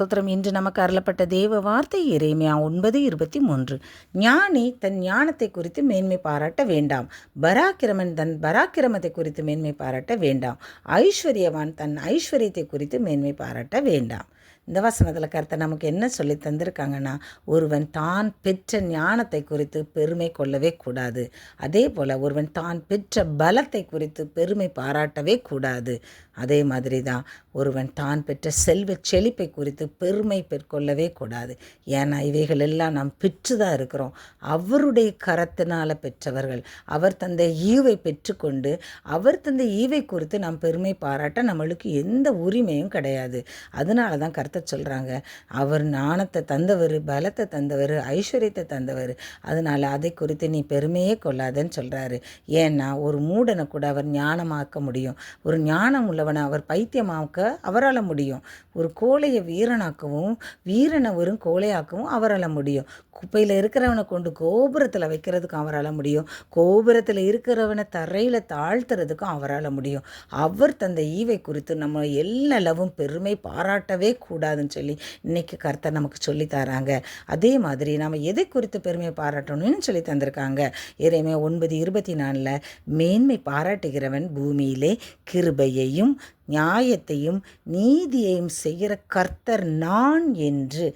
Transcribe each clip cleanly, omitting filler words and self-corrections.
ஸ்தோத்திரம். இன்று நமக்கு அருளப்பட்ட தேவ வார்த்தை எரேமியா 9:23. ஞானி தன் ஞானத்தை குறித்து மேன்மை பாராட்ட வேண்டாம், பராக்கிரமன் தன் பராக்கிரமத்தை குறித்து மேன்மை பாராட்ட வேண்டாம், ஐஸ்வர்யவான் தன் ஐஸ்வர்யத்தை குறித்து மேன்மை பாராட்ட வேண்டாம். இந்த வசனத்தில் கர்த்தர் நமக்கு என்ன சொல்லி தந்திருக்காங்கன்னா, ஒருவன் தான் பெற்ற ஞானத்தை குறித்து பெருமை கொள்ளவே கூடாது. அதே போல் ஒருவன் தான் பெற்ற பலத்தை குறித்து பெருமை பாராட்டவே கூடாது. அதே மாதிரி தான் ஒருவன் தான் பெற்ற செல்வ செழிப்பை குறித்து பெருமை பெற்கொள்ளவே கூடாது. ஏன்னா இவைகள் எல்லாம் நாம் பெற்று தான் இருக்கிறோம். அவருடைய கரத்தினால் பெற்றவர்கள். அவர் தந்த ஈவை பெற்றுக்கொண்டு அவர் தந்த ஈவை குறித்து நாம் பெருமை பாராட்ட நம்மளுக்கு எந்த உரிமையும் கிடையாது. அதனால தான் கர்த்தர் சொல்கிறாங்க, அவர் ஞானத்தை தந்தவர், பலத்தை தந்தவர், ஐஸ்வர்யத்தை தந்தவர். அதனால் அதை குறித்து நீ பெருமையே கொள்ளாதன்னு சொல்கிறாரு. ஏன்னா ஒரு மூடனை கூட அவர் ஞானமாக்க முடியும், ஒரு ஞானம் உள்ளவனை அவர் பைத்தியமாக்க அவரால் முடியும், ஒரு கோழையை வீரனாக்கவும் வீரனை வெறும் கோழையாக்கவும் அவரால் முடியும், குப்பையில் இருக்கிறவனை கொண்டு கோபுரத்தில் வைக்கிறதுக்கும் அவரால் முடியும், கோபுரத்தில் இருக்கிறவனை தரையில் தாழ்த்துறதுக்கும் அவரால் முடியும். அவர் தந்த ஈவை குறித்து நம்ம எல்லளவும் பெருமை பாராட்டவே கூடாதுன்னு சொல்லி இன்றைக்கி கர்த்தர் நமக்கு சொல்லி தராங்க. அதே மாதிரி நம்ம எதை குறித்து பெருமை பாராட்டணும்னு சொல்லி தந்திருக்காங்க. எரேமியா 9:24 மேன்மை பாராட்டுகிறவன் பூமியிலே கிருபையையும் நியாயத்தையும் நீதியையும் செய்கிற கர்த்தர் நான் என்று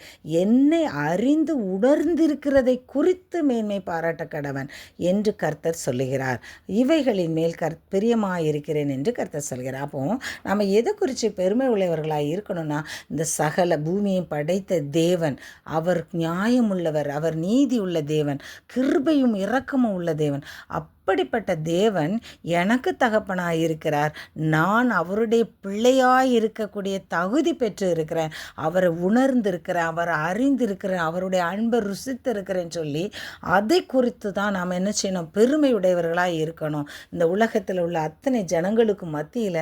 என்னை அறிந்து உணர்ந்திருக்கிறதை குறித்து மேன்மை பாராட்ட கடவன் என்று கர்த்தர் சொல்லுகிறார். இவைகளின் மேல் பிரியமாயிருக்கிறேன் என்று கர்த்தர் சொல்கிறார். அப்போ நம்ம எதை குறித்து பெருமை உள்ளவர்களாக இருக்கணும்னா, இந்த சகல பூமியை படைத்த தேவன் அவர் நியாயமுள்ளவர், அவர் நீதி உள்ள தேவன், கிருபையும் இரக்கமும் உள்ள தேவன். அப்படிப்பட்ட தேவன் எனக்கு தகப்பனாக இருக்கிறார். நான் அவருடைய பிள்ளையாய் இருக்கக்கூடிய தகுதி பெற்று இருக்கிறேன், அவரை உணர்ந்திருக்கிறேன், அவரை அறிந்திருக்கிறேன், அவருடைய அன்பை ருசித்து இருக்கிறேன்னு சொல்லி அதை குறித்து தான் நாம் என்ன செய்யணும், பெருமையுடையவர்களாக இருக்கணும். இந்த உலகத்தில் உள்ள அத்தனை ஜனங்களுக்கு மத்தியில்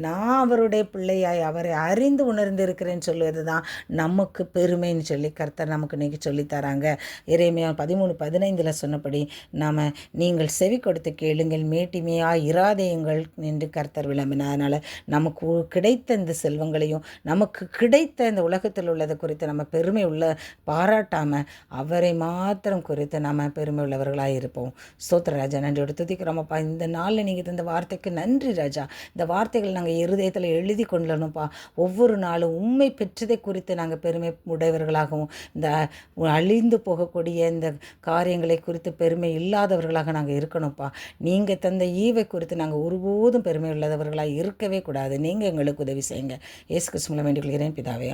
நான் அவருடைய பிள்ளையாய் அவரை அறிந்து உணர்ந்திருக்கிறேன்னு சொல்வது தான் நமக்கு பெருமைன்னு சொல்லி கர்த்தர் நமக்கு இன்றைக்கி சொல்லித்தராங்க. எரேமியா 13:15 சொன்னபடி நாம் நீங்கள் செவி கொடுத்து கேளுங்கள், மேட்டிமையாக இராதேயுங்கள் என்று கர்த்தர் விளம்பினார். அதனால் நமக்கு கிடைத்த இந்த செல்வங்களையும் நமக்கு கிடைத்த இந்த உலகத்தில் உள்ளதை குறித்து நம்ம பெருமை உள்ள பாராட்டாமல் அவரை மாத்திரம் குறித்து நம்ம பெருமை உள்ளவர்களாக இருப்போம். ஸ்தோத்திர ராஜா, நன்றியோடு துதிக்கிறோமப்பா. இந்த நாளில் நீங்கள் தந்த வார்த்தைக்கு நன்றி ராஜா. இந்த வார்த்தைகள் நாங்கள் இருதயத்தில் எழுதி கொள்ளணும்ப்பா. ஒவ்வொரு நாளும் உண்மை பெற்றதை குறித்து நாங்கள் பெருமை உடையவர்களாகவும், இந்த அழிந்து போகக்கூடிய இந்த காரியங்களை குறித்து பெருமை இல்லாதவர்களாக நாங்கள் இருக்கணும்ப்பா. நீங்கள் தந்த ஈவை குறித்து நாங்கள் ஒருபோதும் பெருமை உள்ளவர்களாக இருக்கவே கூடாது. நீங்கள் எங்களுக்கு உதவி செய்யுங்க. இயேசு கிறிஸ்து மூலம் வேண்டிக் கொள்கிறேன் பிதாவே.